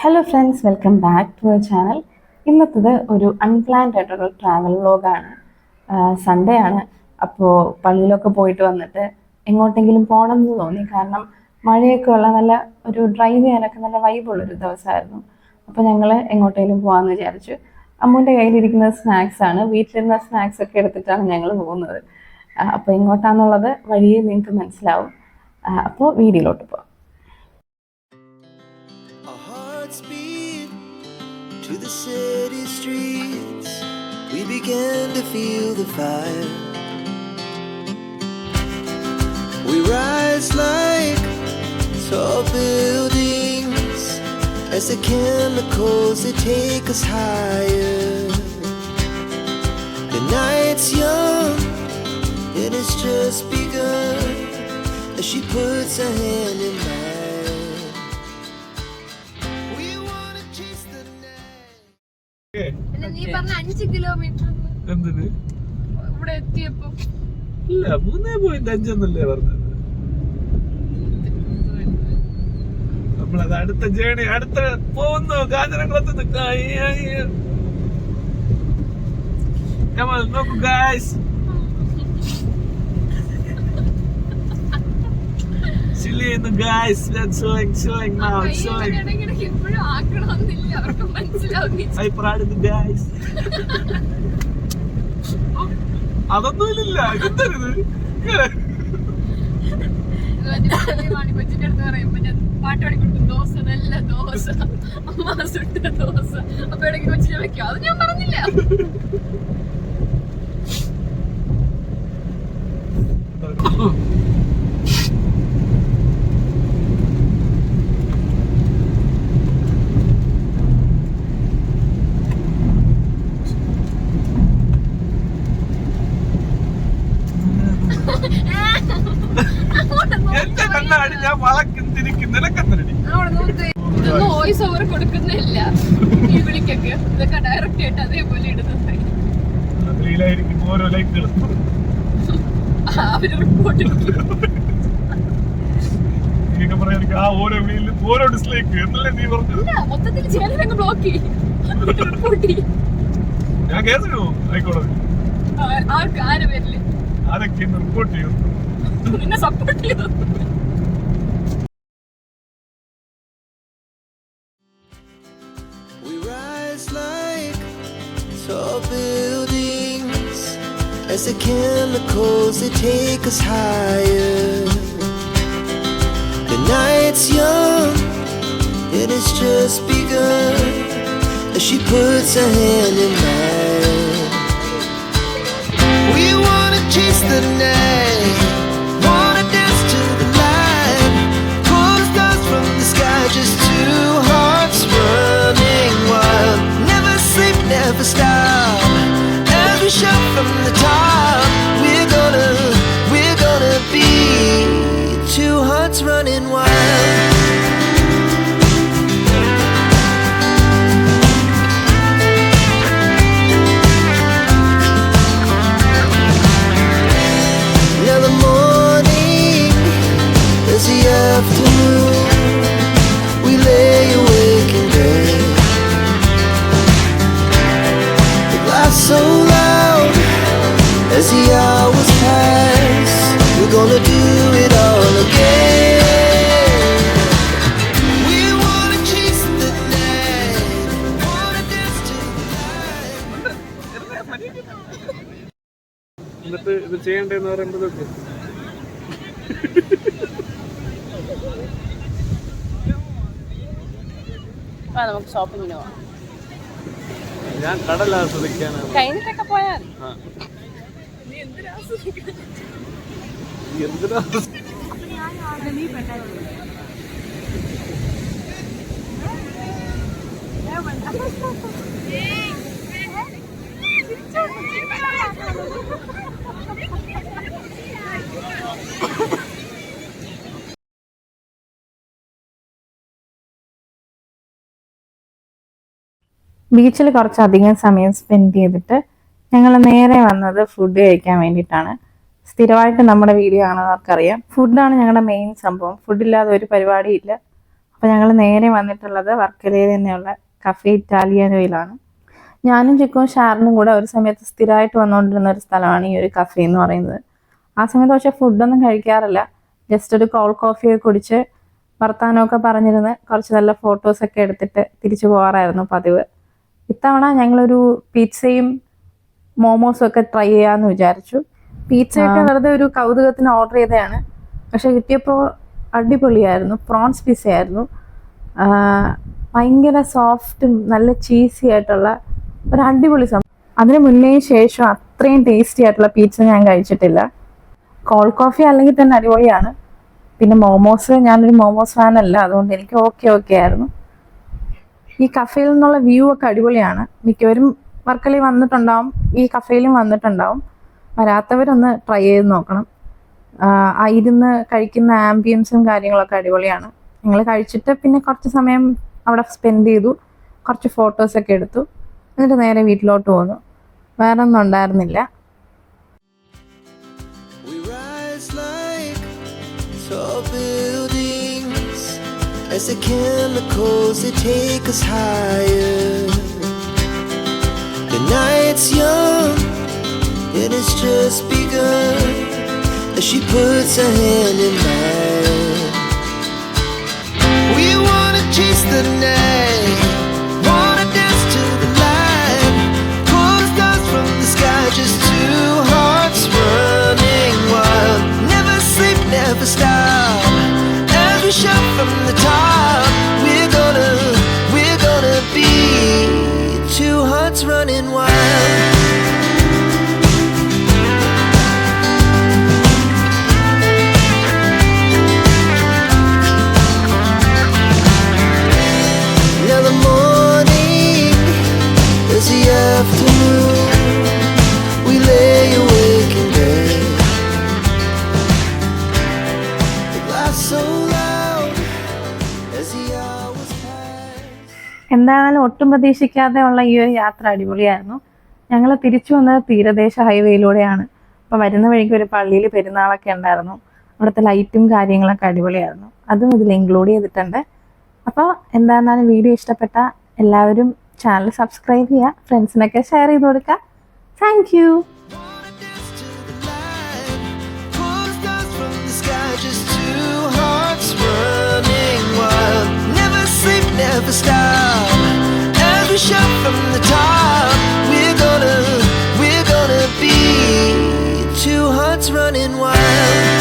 Hello friends, welcome back to our channel. ഇന്നത്തത് ഒരു unplanned ആയിട്ടൊരു ട്രാവൽ വ്ലോഗാണ്. സൺഡേ ആണ്. അപ്പോൾ പള്ളിയിലൊക്കെ പോയിട്ട് വന്നിട്ട് എങ്ങോട്ടെങ്കിലും പോകണം എന്ന് തോന്നി. കാരണം മഴയൊക്കെ ഉള്ള നല്ല ഒരു ഡ്രൈവ് ചെയ്യാനൊക്കെ നല്ല വൈബുള്ളൊരു ദിവസമായിരുന്നു. അപ്പോൾ ഞങ്ങൾ എങ്ങോട്ടെങ്കിലും പോകാമെന്ന് വിചാരിച്ചു. അമ്മൂൻ്റെ കയ്യിലിരിക്കുന്ന സ്നാക്സാണ്, വീട്ടിലിരുന്ന സ്നാക്സ് ഒക്കെ എടുത്തിട്ടാണ് ഞങ്ങൾ പോകുന്നത്. അപ്പോൾ എങ്ങോട്ടാണെന്നുള്ളത് വഴിയെ നിങ്ങൾക്ക് മനസ്സിലാവും. അപ്പോൾ വീഡിയോയിലോട്ട് പോകാം. To the city streets, we began to feel the fire. We rise like tall buildings as the chemicals they take us higher. The night's young and it's just begun as she puts her hand in mine. നീ പറഞ്ഞ 5 kilometre ഇവിടെ എത്തിയപ്പോ ഇല്ല 3.5 പറഞ്ഞത്. നമ്മളത് അടുത്ത journey അടുത്ത പോകുന്നു കാഞ്ഞിരംകുളത്ത് നോക്കൂ guys. Guys, that's showing now, showing. I proud of the guys. അതൊന്നുമില്ല. പാട്ട് പാടിക്കൊടുക്കും, ദോശ നല്ല ദോശ, അമ്മ സുട്ട ദോശ. അപ്പൊ ഇടയ്ക്ക് കൊച്ചിനെ വെക്കും. അത് ഞാൻ പറഞ്ഞില്ല. വോയിസ് ഓവർ കൊടുക്കുന്നില്ല ഈ വിളിക്കൊക്കെ. ഇതൊക്കെ ഡയറക്റ്റ് ആയിട്ട് അതേപോലെ ഇടുന്നുണ്ട്. അവര് റിപ്പോർട്ട് മൊത്തത്തിൽ ചേനങ്ങ് ബ്ലോക്ക് ചെയ്യും. ആരെ പേരില് റിപ്പോർട്ട് ചെയ്യും, നിന്നെ സപ്പോർട്ട് ചെയ്തു. Tall buildings as the chemicals they take us higher. The night's young and it's just begun as she puts her hand in mine. We wanna chase the night, wanna dance to the light, pull the stars from the sky, just two hearts running wild. Never sleep, never stop, as we shout from the top. We're gonna be two hearts running wild. Now the morning is the afternoon, we lay awake in bed. So loud as the hours pass, we're gonna do it all again. We wanna chase the night, wanna dance to the light. എന്നിട്ട് ഇത് ചെയ്യണ്ടെന്ന് പറയുമ്പോഴൊക്കെ നമുക്ക് ഷോപ്പിങ്ങിന് പോവാം. ഞാൻ കടൽ ആസ്വദിക്കാനാണ്. കഴിഞ്ഞിട്ടൊക്കെ പോയാൽ എന്തിനാ ബീച്ചിൽ കുറച്ചധികം സമയം സ്പെൻഡ് ചെയ്തിട്ട് ഞങ്ങൾ നേരെ വന്നത് ഫുഡ് കഴിക്കാൻ വേണ്ടിയിട്ടാണ്. സ്ഥിരമായിട്ട് നമ്മുടെ വീഡിയോ കാണുന്നവർക്കറിയാം, ഫുഡാണ് ഞങ്ങളുടെ മെയിൻ സംഭവം. ഫുഡില്ലാതെ ഒരു പരിപാടിയില്ല. അപ്പോൾ ഞങ്ങൾ നേരെ വന്നിട്ടുള്ളത് വർക്കലയിൽ തന്നെയുള്ള കഫേ ഇറ്റാലിയനോയിലാണ്. ഞാനും ചിക്കും ഷാറിനും കൂടെ ഒരു സമയത്ത് സ്ഥിരമായിട്ട് വന്നുകൊണ്ടിരുന്ന ഒരു സ്ഥലമാണ് ഈ ഒരു കഫേ എന്ന് പറയുന്നത്. ആ സമയത്ത് പക്ഷേ ഫുഡൊന്നും കഴിക്കാറില്ല, ജസ്റ്റ് ഒരു കോൾഡ് കോഫിയൊക്കെ കുടിച്ച് വർത്താനമൊക്കെ പറഞ്ഞിരുന്ന് കുറച്ച് നല്ല ഫോട്ടോസൊക്കെ എടുത്തിട്ട് തിരിച്ചു പോകാറായിരുന്നു പതിവ്. ഇത്തവണ ഞങ്ങളൊരു പിzzയും മോമോസും ഒക്കെ ട്രൈ ചെയ്യാമെന്ന് വിചാരിച്ചു. പിzzയൊക്കെ വെറുതെ ഒരു കൗതുകത്തിന് ഓർഡർ ചെയ്തതാണ്, പക്ഷെ കിട്ടിയപ്പോൾ അടിപൊളിയായിരുന്നു. പ്രോൺസ് പിസ്സ ആയിരുന്നു. ഭയങ്കര സോഫ്റ്റും നല്ല ചീസി ആയിട്ടുള്ള ഒരു അടിപൊളി സംഭവം. അതിന് മുന്നേ ശേഷം അത്രയും ടേസ്റ്റി ആയിട്ടുള്ള പിസ്സ ഞാൻ കഴിച്ചിട്ടില്ല. കോൾഡ് കോഫി അല്ലെങ്കിൽ തന്നെ അടിപൊളിയാണ്. പിന്നെ മോമോസ്, ഞാനൊരു മോമോസ് ഫാനല്ല, അതുകൊണ്ട് എനിക്ക് ഓക്കെ ആയിരുന്നു. ഈ കഫേയിൽ നിന്നുള്ള വ്യൂ ഒക്കെ അടിപൊളിയാണ്. മിക്കവരും വർക്കലയിൽ വന്നിട്ടുണ്ടാവും, ഈ കഫേയിലും വന്നിട്ടുണ്ടാവും. വരാത്തവരൊന്ന് ട്രൈ ചെയ്ത് നോക്കണം. ഇരുന്ന് കഴിക്കുന്ന ആംബിയൻസും കാര്യങ്ങളൊക്കെ അടിപൊളിയാണ്. ഞങ്ങൾ കഴിച്ചിട്ട് പിന്നെ കുറച്ച് സമയം അവിടെ സ്പെൻഡ് ചെയ്തു, കുറച്ച് ഫോട്ടോസൊക്കെ എടുത്തു, എന്നിട്ട് നേരെ വീട്ടിലോട്ട് പോന്നു. വേറെ ഒന്നും ഉണ്ടായിരുന്നില്ല. Tall buildings as the chemicals they take us higher. The night's young and it's just begun as she puts her hand in mine. We wanna chase the night, wanna dance to the light, pull the stars from the sky, just two hearts running wild. Never sleep, never stop, as we shout from the top. We're gonna be two hearts running wild. Now the morning is the afternoon, we lay awake in bed. So loud as the hours pass. എന്തായാലും ഒട്ടും പ്രതീക്ഷിക്കാതെ ഉള്ള ഈ ഒരു യാത്ര അടിപൊളിയായിരുന്നു. ഞങ്ങൾ തിരിച്ചു വന്നത് തീരദേശ ഹൈവേയിലൂടെയാണ്. അപ്പോൾ വരുന്ന വഴിക്ക് ഒരു പള്ളിയിൽ പെരുന്നാളൊക്കെ ഉണ്ടായിരുന്നു. അവിടുത്തെ ലൈറ്റും കാര്യങ്ങളൊക്കെ അടിപൊളിയായിരുന്നു. അതും ഇതിൽ ഇൻക്ലൂഡ് ചെയ്തിട്ടുണ്ട്. അപ്പോൾ എന്തായിരുന്നാലും വീഡിയോ ഇഷ്ടപ്പെട്ട എല്ലാവരും ചാനൽ സബ്സ്ക്രൈബ് ചെയ്യുക, ഫ്രണ്ട്സിനൊക്കെ ഷെയർ ചെയ്ത് കൊടുക്കുക. Thank you. Never stop, as we shout from the top. We're gonna be two hearts running wild.